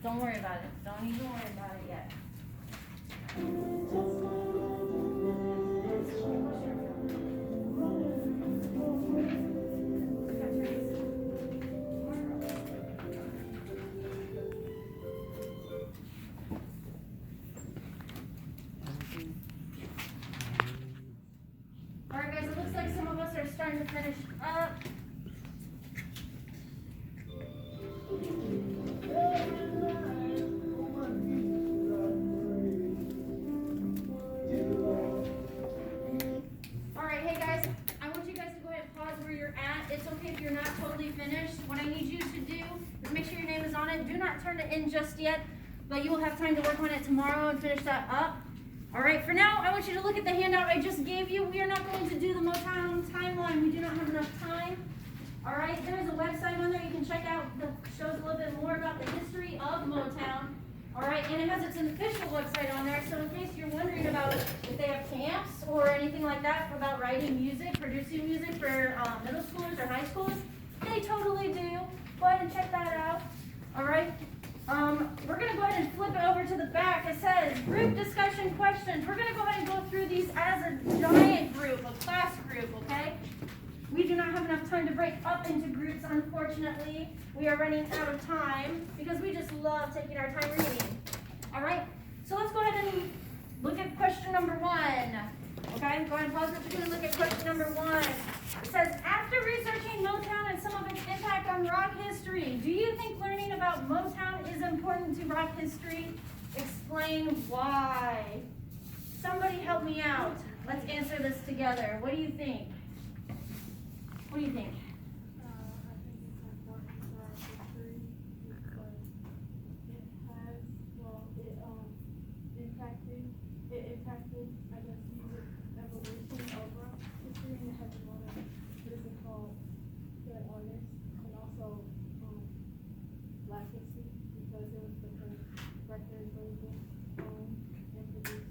Don't worry about it. Don't even worry about it yet. Alright guys, it looks like some of us are starting to finish up. Alright, hey guys, I want you guys to go ahead and pause where you're at. It's okay if you're not totally finished. What I need you to do is make sure your name is on it. Do not turn it in just yet, but you will have time to work on it tomorrow and finish that up. Alright, for now, I want you to look at the handout I just gave you. We are not going to do the Motown timeline. We do not have enough time. Alright, there is a website on there you can check out that shows a little bit more about the history of Motown. Alright, and it has its official website on there, so in case you're wondering about if they have camps or anything like that about writing music, producing music for middle schoolers or high schoolers, they totally do. Go ahead and check that out. Alright. We're going to go ahead and flip it over to the back. It says group discussion questions. We're going to go ahead and go through these as a giant group, a class group, okay? We do not have enough time to break up into groups, unfortunately. We are running out of time because we just love taking our time reading. All right, so let's go ahead and look at question number 1. Okay, go ahead and pause what you're doing and look at question number 1. It says, after researching Motown and some of its impact on rock history, do you think learning about Motown is important to rock history? Explain why. Somebody help me out. Let's answer this together. What do you think? What do you think? I think it's important for our history because it has, well, it impacted, I guess, music evolution over history, and it has a lot of physical good artists, and also Black history because it was the first record label owned and produced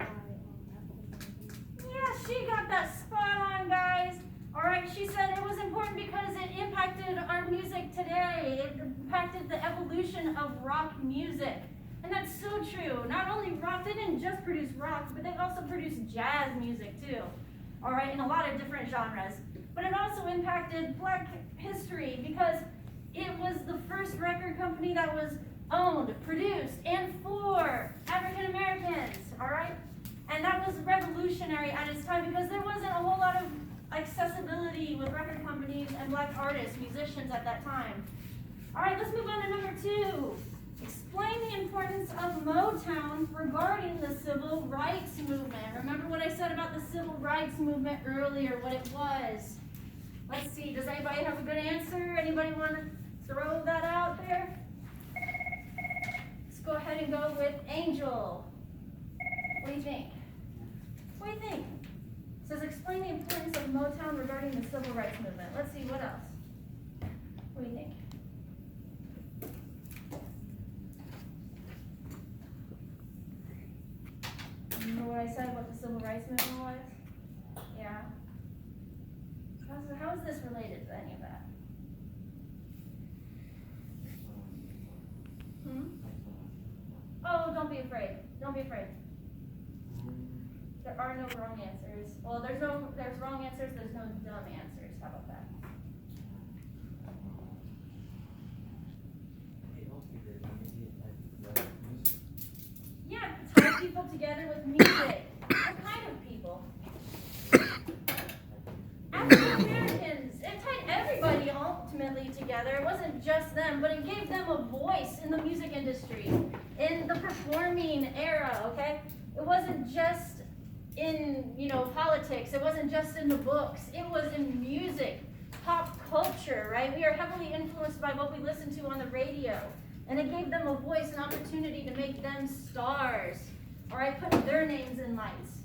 by African Americans. Yeah, she got that spot on, guys. All right, she said it was important because it impacted our music today. It impacted the evolution of rock music. And that's so true. Not only rock, they didn't just produce rock, but they also produced jazz music too. All right, in a lot of different genres. But it also impacted Black history because it was the first record company that was owned, produced, and for African Americans. All right? And that was revolutionary at its time because there wasn't a whole lot of accessibility with record companies and Black artists, musicians at that time. All right, let's move on to number 2. Explain the importance of Motown regarding the civil rights movement. Remember what I said about the civil rights movement earlier, what it was. Let's see, does anybody have a good answer? Anybody want to throw that out there? Let's go ahead and go with Angel. What do you think? What do you think? It says explain the importance of Motown regarding the civil rights movement. Let's see, what else? What do you think? Remember what I said, what the civil rights movement was? Yeah. How is this related to any of that? Oh, don't be afraid. Don't be afraid. There are no wrong answers. Well, there's wrong answers, there's no dumb answers. How about that? Yeah, tie people together with music. What kind of people? African Americans. It tied everybody ultimately together. It wasn't just them, but it gave them a voice in the music industry, in the performing era, okay? It wasn't just in, politics. It wasn't just in the books. It was in music, pop culture, right? We are heavily influenced by what we listen to on the radio. And it gave them a voice, an opportunity to make them stars. All right, put their names in lights.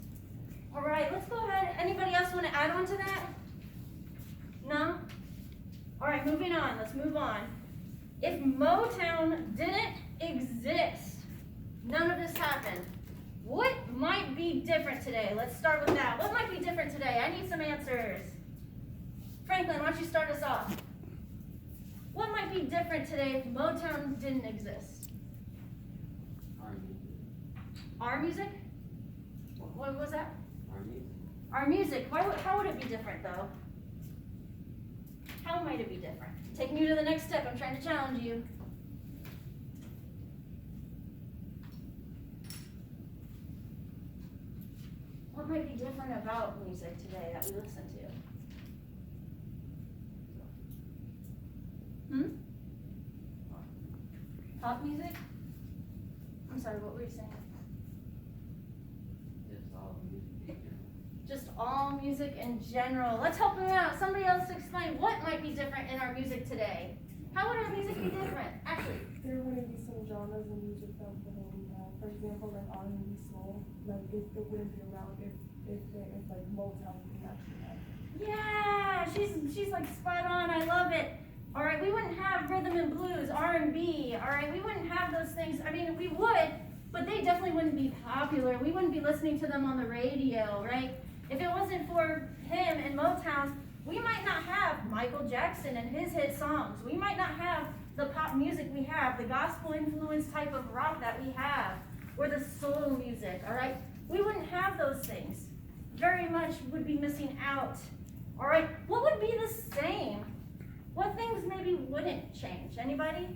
All right, let's go ahead. Anybody else want to add on to that? No? All right, moving on. Let's move on. If Motown didn't exist, none of this happened. What might be different today? Let's start with that. What might be different today? I need some answers. Franklin, why don't you start us off? What might be be different today if Motown didn't exist? Our music? What was that? Our music. How would it be different though? How might it be different? Taking you to the next step, I'm trying to challenge you. What might be different about music today that we listen to? Pop music? I'm sorry, what were you saying? Just all music in general. Let's help them out. Somebody else explain what might be different in our music today. How would our music be different? Actually, There wouldn't be some genres of music that we have. For example, like R&B soul, like it wouldn't be around if like Motown didn't actually happen. yeah, she's like spot on. I love it. All right, we wouldn't have rhythm and blues, R&B. All right, we wouldn't have those things. I mean, we would, but they definitely wouldn't be popular. We wouldn't be listening to them on the radio, right? If it wasn't for him and Motown, we might not have Michael Jackson and his hit songs. We might not have the pop music we have, the gospel influence type of rock that we have, or the soul music, all right? We wouldn't have those things. Very much would be missing out, all right? What would be the same? What things maybe wouldn't change? Anybody?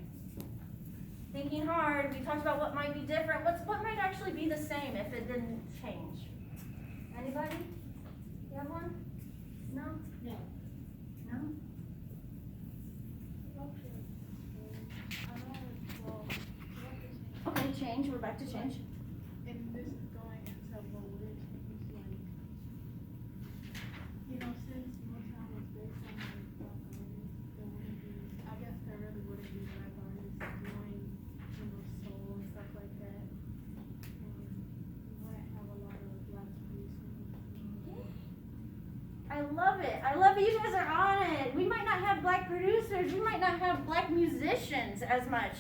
Thinking hard, we talked about what might be different. What might actually be the same if it didn't change? Anybody? You have one? No? No. No? Okay, change. We're back to change. And this is going into what we're like, since Motown was based on like black artists, there wouldn't be, I guess there really wouldn't be black artists doing, soul and stuff like that. We wouldn't have a lot of black producers. I love it. I love it. You guys are on it. We might not have black producers. We might not have black musicians as much.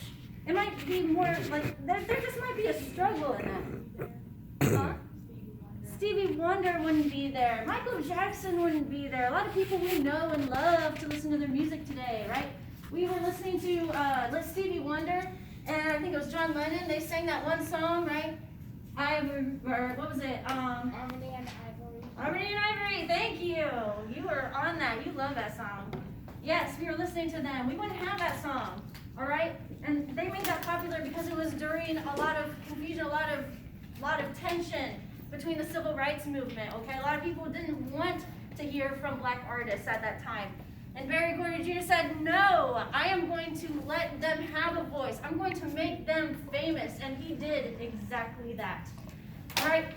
It might be more like, there just might be a struggle in that. Huh? Stevie Wonder wouldn't be there. Michael Jackson wouldn't be there. A lot of people we know and love to listen to their music today, right? We were listening to Stevie Wonder, and I think it was John Lennon. They sang that one song, right? What was it? Harmony and Ivory. Harmony and Ivory, thank you. You were on that. You love that song. Yes, we were listening to them. We wouldn't have that song, all right? And they made that popular because it was during a lot of confusion, a lot of tension between the civil rights movement, okay? A lot of people didn't want to hear from black artists at that time. And Barry Gordy Jr. said, no, I am going to let them have a voice. I'm going to make them famous. And he did exactly that. All right?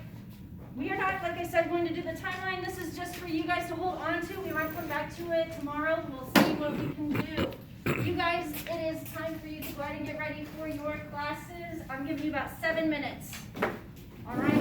We are not, like I said, going to do the timeline. This is just for you guys to hold on to. We might come back to it tomorrow. We'll see what we can do. You guys, it is time for you to go ahead and get ready for your classes. I'm giving you about 7 minutes. All right?